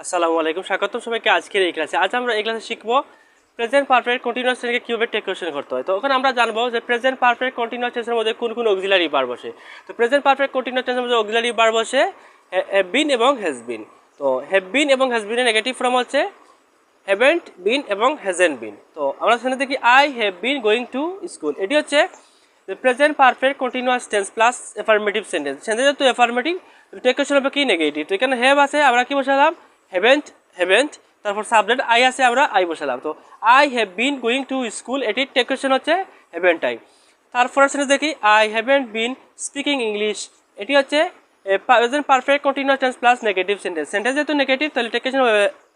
আসসালামু আলাইকুম, স্বাগতম সবাইকে আজকের এই ক্লাসে। আজ আমরা এই ক্লাসে শিখবো প্রেজেন্ট পারফেক্ট কন্টিনিউয়াস টেন্সকে কিভাবে টেক কোয়েশ্চেন করতে হয়। তো ওখানে আমরা জানবো যে প্রেজেন্ট পারফেক্ট কন্টিনিউয়াস টেন্সের মধ্যে কোন কোন অক্সিলারি ভার্ব বসে। তো প্রেজেন্ট পারফেক্ট কন্টিনিউয়াস টেন্সের মধ্যে অক্সিলারি ভার্ব বসে হ্যাভ বিন এবং হ্যাজ বিন। তো হ্যাভ বিন এবং হ্যাজ বিনের নেগেটিভ ফর্ম হচ্ছে হ্যাভেন্ট বিন এবং হ্যাজেন্ট বিন। তো আমরা সেখানে দেখি I have been going to school, এটি হচ্ছে present perfect continuous tense plus affirmative sentence. Sentence যেহেতু এফার্মেটিভ, টেক কোয়েশ্চেন হবে কি নেগেটিভ। তো এখানে হ্যাভ আছে, আমরা কি বসালাম হ্যাভেন্ট হ্যাভেন্ট, তারপর সাবজেক্ট আই আছে, আমরা আই বসালাম। তো I have been going to school, এটির টেক কোয়েশ্চেন হচ্ছে হ্যাভেন্ট আই। তারপর সেন্টেন্স দেখি I haven't been speaking English, এটি হচ্ছে present perfect continuous tense plus negative sentence. Sentence যেহেতু নেগেটিভ তাহলে টেক কোয়েশ্চেন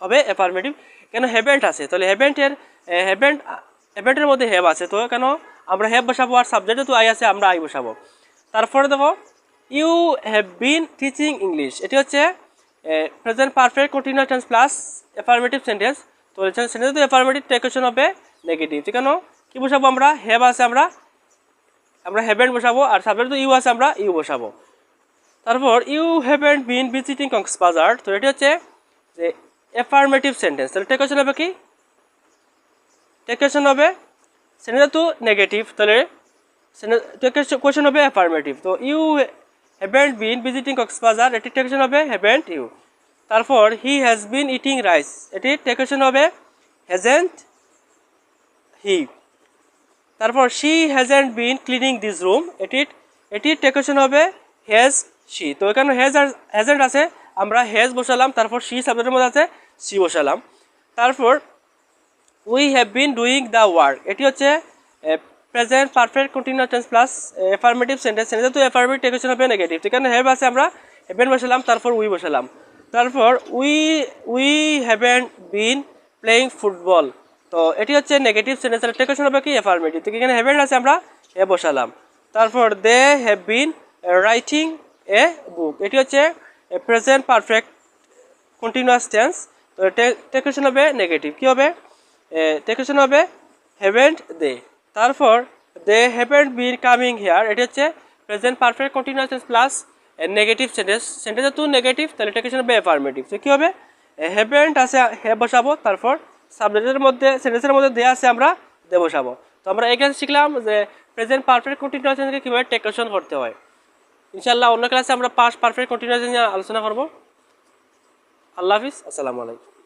হবে এফার্মেটিভ। কেন হ্যাভেন্ট আছে, তাহলে হ্যাভেন্টের মধ্যে হ্যাভ আছে, তো কেন আমরা হ্যাভ বসাবো, আর সাবজেক্ট যেহেতু আই আছে আমরা আই বসাবো। তারপরে দেখো you have been teaching English, এটি হচ্ছে present perfect continuous tense plus affirmative sentence. তো সেন্টেন্স তো এফার্মেটিভ টেক কোয়েশ্চেন হবে নেগেটিভ। কেন কি বসাবো, আমরা হ্যাভ আছে আমরা হ্যাভেন্ট বসাবো, আর সাবজেক্ট তো ইউ আছে আমরা ইউ বসাবো। তারপর you haven't been visiting Cox's Bazar, তো এটি হচ্ছে যে এফার্মেটিভ সেন্টেন্স। তাহলে টেক কোয়েশ্চেন হবে কি, টেক কোয়েশ্চেন হবে সেন্টেন্স তো নেগেটিভ, তাহলে টেক কোয়েশ্চেন হবে এফার্মেটিভ। তো you haven't been visiting Cox's Bazar, এটি টেক কোয়েশ্চেন হবে হ্যাভেন্ট ইউ। তারপর he has been eating rice, এটি টেক কোয়েশ্চেন হবে হ্যাজেন্ট হি। তারপর she hasn't been cleaning this room, এটি টেক কোয়েশ্চেন হবে হ্যাজ শি। তো এখানে হ্যাজ আর হ্যাজেন্ট আছে, আমরা হ্যাজ বসালাম, তারপর শি সাবজেক্টের মধ্যে আছে শি বসালাম। তারপর we have been doing the work, এটি হচ্ছে present perfect continuous tense plus affirmative sentence. Sentence তো এফার্মেটিভ টেক কোয়েশ্চেন হবে নেগেটিভ। এখানে হ্যাভ আছে, আমরা হ্যাভেন্ট বসালাম, তারপর উই বসালাম। তারপর we haven't been playing football, তো এটি হচ্ছে নেগেটিভ সেন্টেন্স। টেক কোয়েশ্চেন হবে কি এফার্মেটিভ। তো এখানে হ্যাভেন্ট আছে, আমরা হ্যাভ বসালাম। তারপর দে হ্যাভ বিন রাইটিং এ বুক, এটি হচ্ছে প্রেজেন্ট পারফেক্ট কন্টিনিউয়াস টেন্স। তো টেক কোয়েশ্চেন হবে নেগেটিভ। কী হবে, টেক কোয়েশ্চেন হবে হ্যাভেন্ট দে। তারপর দে হ্যাভেন্ট বিন কামিং হিয়ার, এটি হচ্ছে present perfect continuous tense plus negative sentence. Sentence যেহেতু নেগেটিভ তাহলে টেক কোয়েশ্চেন হবে এফার্মেটিভ। তো কী হবে, হ্যাভেন্ট আছে হ্যাভ বসাবো, তারপর সাবজেক্টের মধ্যে সেন্টেন্সের মধ্যে দে আছে, আমরা দে বসাবো। তো আমরা এই ক্লাসে শিখলাম যে প্রেজেন্ট পারফেক্ট কন্টিনিউয়াস টেন্সকে কীভাবে টেক কোয়েশ্চেন করতে হয়। ইনশাআল্লাহ অন্য ক্লাসে আমরা পাস্ট পারফেক্ট কন্টিনিউয়াস নিয়ে আলোচনা করবো। আল্লাহ হাফিজ, আসসালামু আলাইকুম।